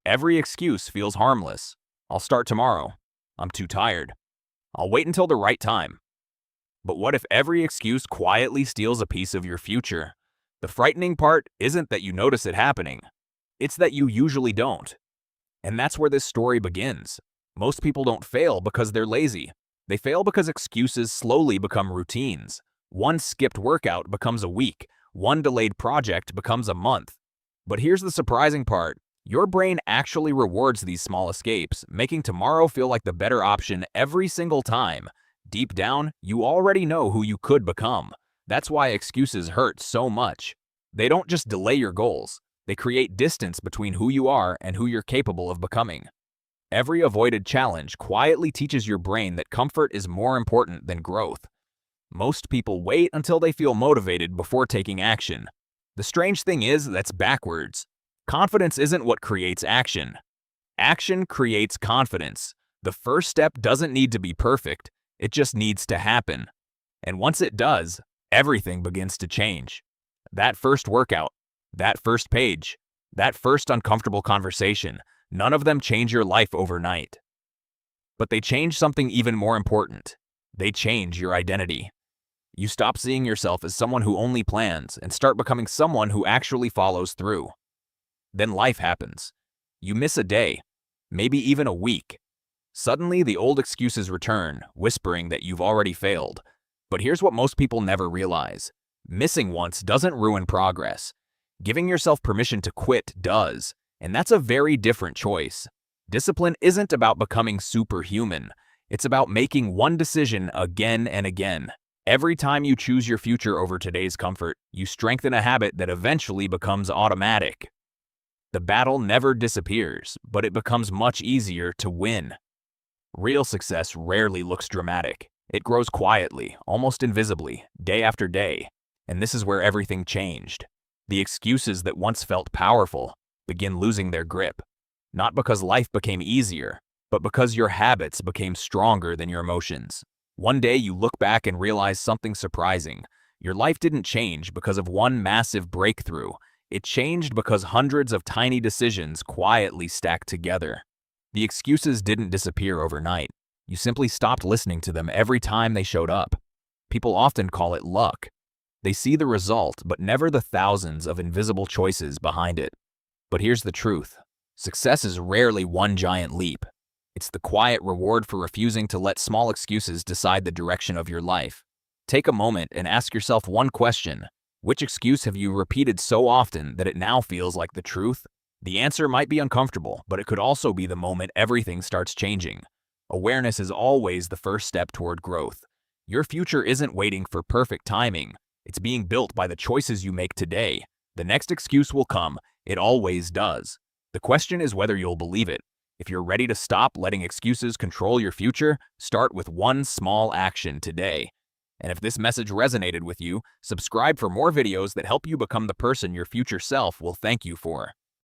every excuse feels harmless. I'll start tomorrow. I'm too tired. I'll wait until the right time. But what if every excuse quietly steals a piece of your future? The frightening part isn't that you notice it happening. It's that you usually don't. And that's where this story begins. Most people don't fail because they're lazy. They fail because excuses slowly become routines. One skipped workout becomes a week. One delayed project becomes a month. But here's the surprising part. Your brain actually rewards these small escapes, making tomorrow feel like the better option every single time. Deep down, you already know who you could become. That's why excuses hurt so much. They don't just delay your goals. They create distance between who you are and who you're capable of becoming. Every avoided challenge quietly teaches your brain that comfort is more important than growth. Most people wait until they feel motivated before taking action. The strange thing is that's backwards. Confidence isn't what creates action. Action creates confidence. The first step doesn't need to be perfect. It just needs to happen. And once it does, everything begins to change. That first workout, that first page, that first uncomfortable conversation, none of them change your life overnight. But they change something even more important. They change your identity. You stop seeing yourself as someone who only plans and start becoming someone who actually follows through. Then life happens. You miss a day, maybe even a week. Suddenly, the old excuses return, whispering that you've already failed. But here's what most people never realize. Missing once doesn't ruin progress. Giving yourself permission to quit does, and that's a very different choice. Discipline isn't about becoming superhuman. It's about making one decision again and again. Every time you choose your future over today's comfort, you strengthen a habit that eventually becomes automatic. The battle never disappears, but it becomes much easier to win. Real success rarely looks dramatic. It grows quietly, almost invisibly, day after day. And this is where everything changed. The excuses that once felt powerful begin losing their grip. Not because life became easier, but because your habits became stronger than your emotions. One day you look back and realize something surprising. Your life didn't change because of one massive breakthrough. It changed because hundreds of tiny decisions quietly stacked together. The excuses didn't disappear overnight. You simply stopped listening to them every time they showed up. People often call it luck. They see the result, but never the thousands of invisible choices behind it. But here's the truth. Success is rarely one giant leap. It's the quiet reward for refusing to let small excuses decide the direction of your life. Take a moment and ask yourself one question. Which excuse have you repeated so often that it now feels like the truth? The answer might be uncomfortable, but it could also be the moment everything starts changing. Awareness is always the first step toward growth. Your future isn't waiting for perfect timing. It's being built by the choices you make today. The next excuse will come. It always does. The question is whether you'll believe it. If you're ready to stop letting excuses control your future, start with one small action today. And if this message resonated with you, subscribe for more videos that help you become the person your future self will thank you for.